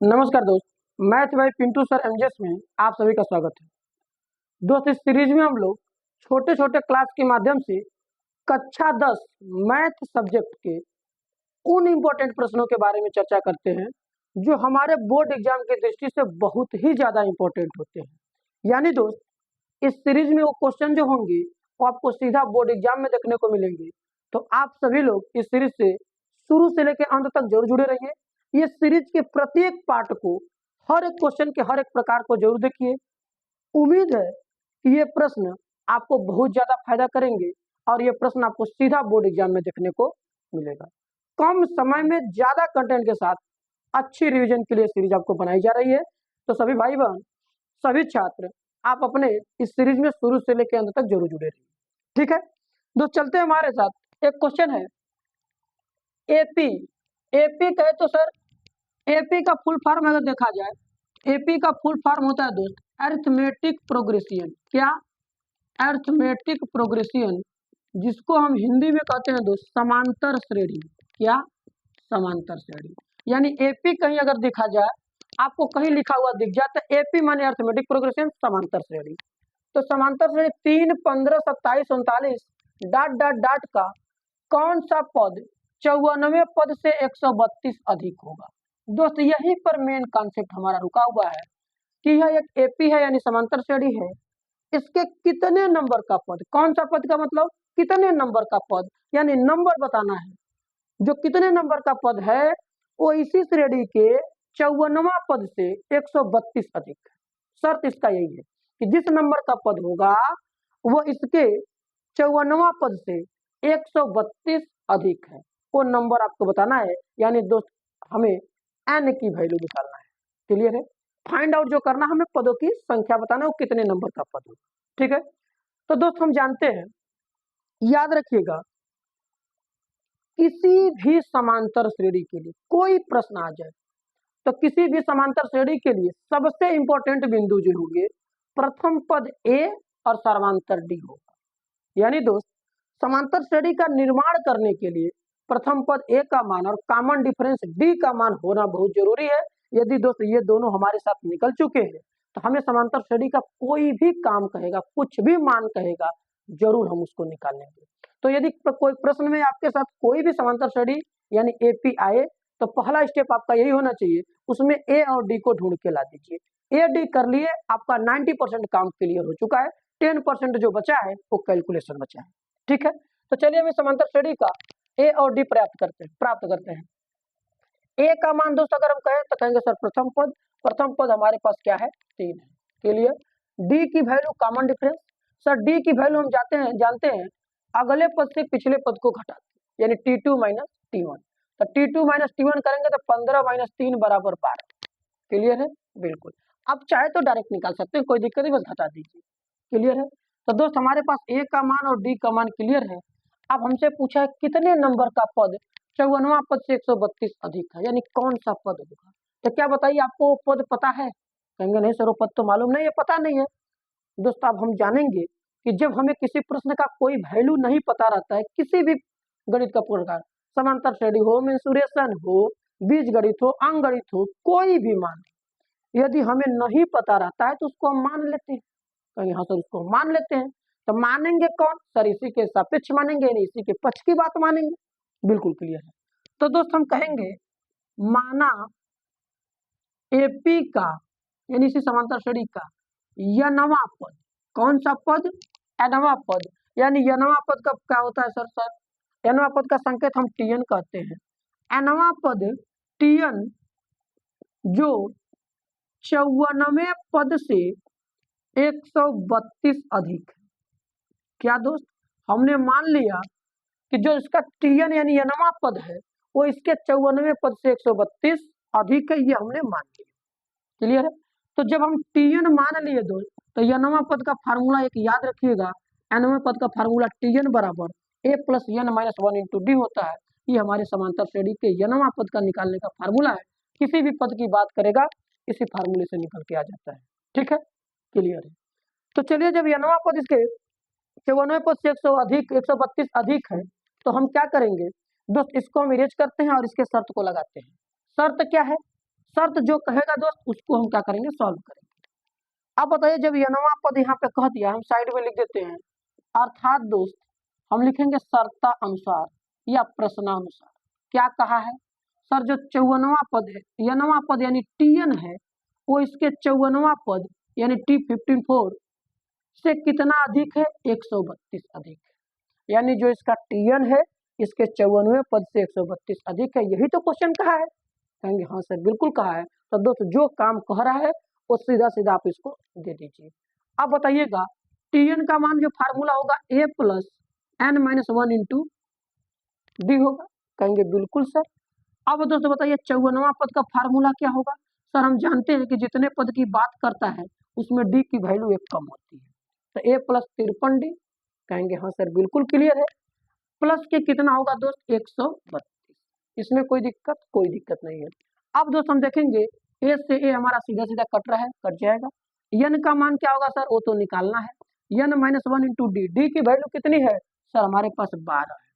नमस्कार दोस्त, मैथ भाई पिंटू सर एमजेस में आप सभी का स्वागत है। दोस्त, इस सीरीज में हम लोग छोटे छोटे क्लास के माध्यम से कक्षा 10 मैथ सब्जेक्ट के उन इम्पोर्टेंट प्रश्नों के बारे में चर्चा करते हैं जो हमारे बोर्ड एग्जाम की दृष्टि से बहुत ही ज़्यादा इम्पोर्टेंट होते हैं। यानी दोस्त, इस सीरीज में वो क्वेश्चन जो होंगे वो आपको सीधा बोर्ड एग्जाम में देखने को मिलेंगे। तो आप सभी लोग इस सीरीज से शुरू से लेकर अंत तक जरूर जुड़े रहिए। ये सीरीज के प्रत्येक पार्ट को, हर एक क्वेश्चन के हर एक प्रकार को जरूर देखिए। उम्मीद है कि ये प्रश्न आपको बहुत ज्यादा फायदा करेंगे और ये प्रश्न आपको सीधा बोर्ड एग्जाम में देखने को मिलेगा। कम समय में ज्यादा कंटेंट के साथ अच्छी रिवीजन के लिए सीरीज आपको बनाई जा रही है। तो सभी भाई बहन, सभी छात्र, आप अपने इस सीरीज में शुरू से लेकर अंत तक जरूर जुड़े रहिए। ठीक है दोस्त, चलते हैं हमारे साथ। एक क्वेश्चन है एपी। एपी कहे तो सर, एपी का फुल फॉर्म अगर देखा जाए, एपी का फुल फॉर्म होता है दोस्त अरिथमेटिक प्रोग्रेशन। क्या? अरिथमेटिक प्रोग्रेशन, जिसको हम हिंदी में कहते हैं दोस्त समांतर श्रेणी। क्या? समांतर श्रेणी। यानी एपी कहीं अगर देखा जाए, आपको कहीं लिखा हुआ दिख जाए तो एपी माने अरिथमेटिक प्रोग्रेशन समांतर श्रेणी। तो समांतर श्रेणी 3, 15, 27, 39 डाट डाट डाट का कौन सा पद 54वें पद से 132 अधिक होगा? दोस्त, यहीं पर मेन कॉन्सेप्ट हमारा रुका हुआ है कि यह एक एपी है यानी समांतर श्रेणी है। इसके कितने नंबर का पद, कौन सा पद का मतलब कितने नंबर का पद, यानी नंबर बताना है। जो कितने नंबर का पद है वो इसी श्रेणी के 54वां पद से 132 अधिक है। शर्त इसका यही है कि जिस नंबर का पद होगा वो इसके 54वां पद से 132 अधिक है, वो नंबर आपको बताना है। यानी दोस्त, हमें एन की वैल्यू निकालना है। क्लियर है? फाइंड आउट जो करना, हमें पदों की संख्या बताना है वो कितने नंबर का पद होगा। ठीक है, तो दोस्त हम जानते हैं, याद रखिएगा, किसी भी समांतर श्रेणी के लिए कोई प्रश्न आ जाए तो किसी भी समांतर श्रेणी के लिए सबसे इंपॉर्टेंट बिंदु जो होंगे, प्रथम पद ए और सर्वांतर डी होगा। यानी दोस्त, समांतर श्रेणी का निर्माण करने के लिए प्रथम पद ए का मान और कॉमन डिफरेंस डी का मान होना बहुत जरूरी है। यदि दोस्त ये दोनों हमारे साथ निकल चुके हैं तो हमें समांतर श्रेणी का कोई भी काम कहेगा, कुछ भी मान कहेगा, जरूर हम उसको निकाल लेंगे। तो यदि कोई प्रश्न में आपके साथ कोई भी समांतर श्रेणी यानी एपी आए तो पहला स्टेप आपका यही होना चाहिए, उसमें ए और डी को ढूंढ के ला दीजिए। ए डी कर लिए, आपका 90% काम क्लियर हो चुका है। 10% जो बचा है वो कैलकुलेशन बचा है। ठीक है, तो चलिए हमें समांतर श्रेणी का ए और डी प्राप्त करते हैं। ए का मान दोस्त अगर हम कहें तो कहेंगे सर प्रथम पद हमारे पास क्या है? 3 है। क्लियर? डी की value common difference, sir D की वैल्यू हम जानते हैं अगले पद से पिछले पद को घटाते यानी T2 माइनस T1। तो T2 माइनस T1 करेंगे तो 15 माइनस 3 बराबर 12। क्लियर है? बिल्कुल। आप चाहे तो डायरेक्ट निकाल सकते हैं, कोई दिक्कत नहीं, बस घटा दीजिए। क्लियर है? तो दोस्त हमारे पास ए का मान और डी का मान क्लियर है। अब हमसे पूछा है कितने नंबर का पद 54वां पद से 132 अधिक है, यानी कौन सा पद होगा। तो क्या बताइए, आपको वो पद पता है? कहेंगे नहीं सर, वो पद तो मालूम नहीं है, पता नहीं है। दोस्त, अब हम जानेंगे कि जब हमें किसी प्रश्न का कोई वैल्यू नहीं पता रहता है, किसी भी गणित का प्रकार, समांतर श्रेणी हो, मेंसुरेशन हो, बीज गणित हो, अंक गणित हो, कोई भी मान यदि हमें नहीं पता रहता है तो उसको हम मान लेते हैं। कहेंगे हाँ सर, उसको मान लेते हैं। तो मानेंगे कौन? सर इसी के सापेक्ष मानेंगे, यानी इसी के पक्ष की बात मानेंगे। बिल्कुल क्लियर है। तो दोस्त हम कहेंगे माना एपी का यानी इसी समांतर श्रेणी का यनवा पद। कौन सा पद? एनवा पद। यानी यनवा पद का क्या होता है सर एनवा पद का संकेत हम टीएन कहते हैं। एनवा पद टीएन जो 54वें पद से 132 अधिक है। क्या दोस्त, हमने मान लिया कि जो इसका टीएन यानी यनवा पद है वो इसके 54वें पद से 132 अधिक है, ये हमने मान लिया। क्लियर है? तो जब हम टीएन मान लिए दोस्त, तो यनवा पद का फार्मूला एक याद रखिएगा, एनवे पद का फार्मूला टीएन बराबर A plus N minus 1 into D होता है। ये हमारे समांतर श्रेणी के यनवा पद का निकालने का फार्मूला है। किसी भी पद की बात करेगा इसी फार्मूले से निकल के आ जाता है। ठीक है, क्लियर है? तो चलिए, जब यनवा पद इसके 54वें पद से 132 अधिक है तो हम क्या करेंगे दोस्त, इसको हम इरेज करते हैं और इसके शर्त को लगाते हैं। शर्त क्या है? शर्त जो कहेगा दोस्त उसको हम क्या करेंगे, सॉल्व करेंगे। अब बताइए, जब यनवा पद यहाँ पे कह दिया, हम साइड में लिख देते हैं, अर्थात दोस्त हम लिखेंगे शर्ता अनुसार या प्रश्नानुसार। क्या कहा है सर, जो 54वां पद है, यनवा पद यानी टीएन है, वो इसके 54वां पद यानी T54 से कितना अधिक है, 132 अधिक है। यानी जो इसका टीएन है इसके 54वें पद से 132 अधिक है। यही तो क्वेश्चन कहा है। कहेंगे हाँ सर बिल्कुल कहा है। तो दोस्त जो काम कह रहा है वो सीधा सीधा आप इसको दे दीजिए। अब बताइएगा टीएन का मान जो फार्मूला होगा a plus n minus 1 into D होगा। कहेंगे बिल्कुल सर। अब दोस्तों बताइए 54वां पद का फार्मूला क्या होगा। सर हम जानते हैं कि जितने पद की बात करता है उसमें डी की वैल्यू एक कम होती है, तो a प्लस 53 डी। कहेंगे हाँ सर बिल्कुल क्लियर है। प्लस के कितना होगा दोस्त, 132। इसमें कोई दिक्कत नहीं है। अब दोस्त हम देखेंगे ए से ए हमारा सीधा सीधा कट रहा है, कट जाएगा। यन का मान क्या होगा सर, वो तो निकालना है। यन माइनस 1 इंटू डी, डी की वैल्यू कितनी है सर, हमारे पास 12 है।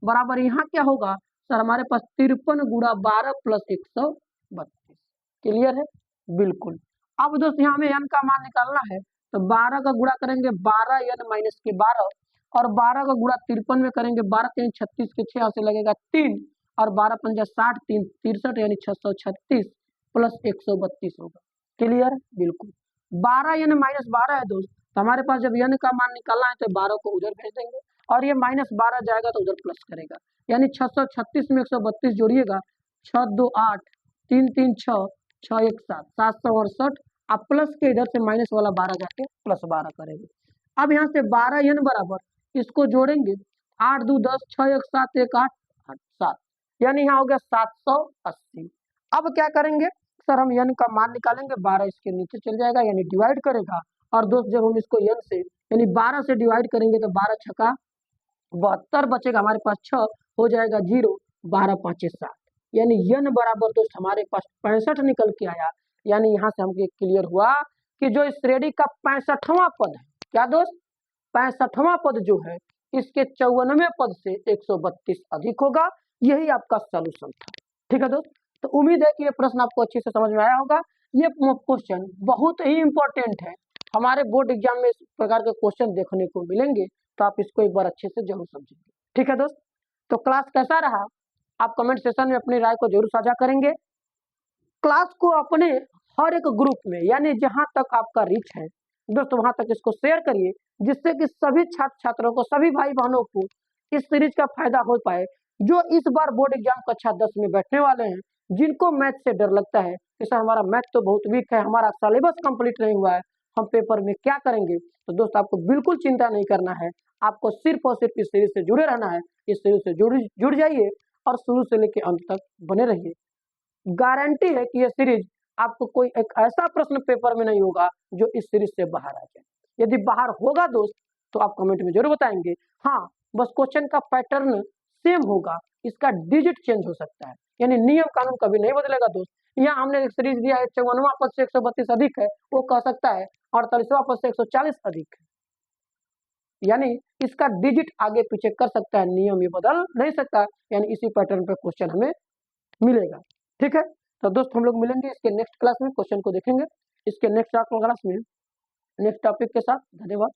बराबर यहाँ क्या होगा सर, हमारे पास 53 गुणा 12 प्लस 132। क्लियर है, बिल्कुल। अब दोस्त यहाँ हमें यन का मान निकालना है, तो 12 का गुणा करेंगे 12 यन माइनस के 12, और 12 का गुणा 53 में करेंगे, 12 3 36 के 6 से लगेगा 3, और 12 पंजा 60 3 63 यानी 636 प्लस 132 होगा। क्लियर, बिल्कुल। 12 यानी माइनस 12 है दोस्त, तो हमारे पास जब यन का मान निकालना है तो 12 को उधर भेज देंगे, और ये माइनस 12 जाएगा तो उधर प्लस करेगा, यानी 636 में 132 जोड़िएगा, 6 2 8 3 3 6 6 1 7 768, अब प्लस के इधर से माइनस वाला 12 जाके प्लस 12 करेंगे। अब यहाँ से 12 यन बराबर इसको जोड़ेंगे, 8 2 10 6 1 7 1 8 8 7, यानी यहाँ हो गया 780। अब क्या करेंगे सर, हम यन का मान निकालेंगे, 12 इसके नीचे चल जाएगा यानी डिवाइड करेगा, और दोस्त जब हम इसको यन से यानी 12 से डिवाइड करेंगे तो 12 छक्का 72 बचेगा, हमारे पास 6 हो जाएगा 0, 12 5 7, यानी यन बराबर दोस्त हमारे पास 65 निकल के आया। यानी यहाँ से हमको क्लियर हुआ कि जो इस श्रेणी का 65वां पद है, क्या दोस्त 65वां पद जो है इसके 54वें पद से 132 अधिक होगा। यही आपका सॉल्यूशन था। ठीक है दोस्त, तो उम्मीद है कि ये प्रश्न आपको अच्छे से समझ में आया होगा। ये क्वेश्चन बहुत ही इंपॉर्टेंट है, हमारे बोर्ड एग्जाम में इस प्रकार के क्वेश्चन देखने को मिलेंगे, तो आप इसको एक बार अच्छे से जरूर समझेंगे। ठीक है दोस्त, तो क्लास कैसा रहा आप कमेंट सेक्शन में अपनी राय को जरूर साझा करेंगे। क्लास को अपने हर एक ग्रुप में यानी जहां तक आपका रीच है दोस्तों वहां तक इसको शेयर करिए, जिससे कि सभी छात्र छात्रों को, सभी भाई बहनों को इस सीरीज का फायदा हो पाए, जो इस बार बोर्ड एग्जाम कक्षा 10 में बैठने वाले हैं, जिनको मैथ से डर लगता है कि सर हमारा मैथ तो बहुत वीक है, हमारा सिलेबस कंप्लीट नहीं हुआ है, हम पेपर में क्या करेंगे। तो दोस्त आपको बिल्कुल चिंता नहीं करना है, आपको सिर्फ और सिर्फ इस सीरीज से जुड़े रहना है। इस सीरीज से जुड़ जाइए और शुरू से लेकर अंत तक बने रहिए। गारंटी है कि यह सीरीज आपको कोई एक ऐसा प्रश्न पेपर में नहीं होगा जो इस सीरीज से बाहर आ जाए। यदि बाहर होगा दोस्त तो आप कमेंट में जरूर बताएंगे। हाँ, बस क्वेश्चन का पैटर्न सेम होगा, इसका डिजिट चेंज हो सकता है, यानी नियम कानून कभी नहीं बदलेगा दोस्त। यहाँ हमने एक सीरीज दिया है 54वां पद से 132 अधिक है, वो कह सकता है 48वां पद से 140 अधिक है, यानी इसका डिजिट आगे पीछे कर सकता है, नियम ये बदल नहीं सकता, यानी इसी पैटर्न पे क्वेश्चन हमें मिलेगा। ठीक है, तो दोस्त हम लोग मिलेंगे इसके नेक्स्ट क्लास में, क्वेश्चन को देखेंगे इसके नेक्स्ट क्लास में नेक्स्ट टॉपिक के साथ। धन्यवाद।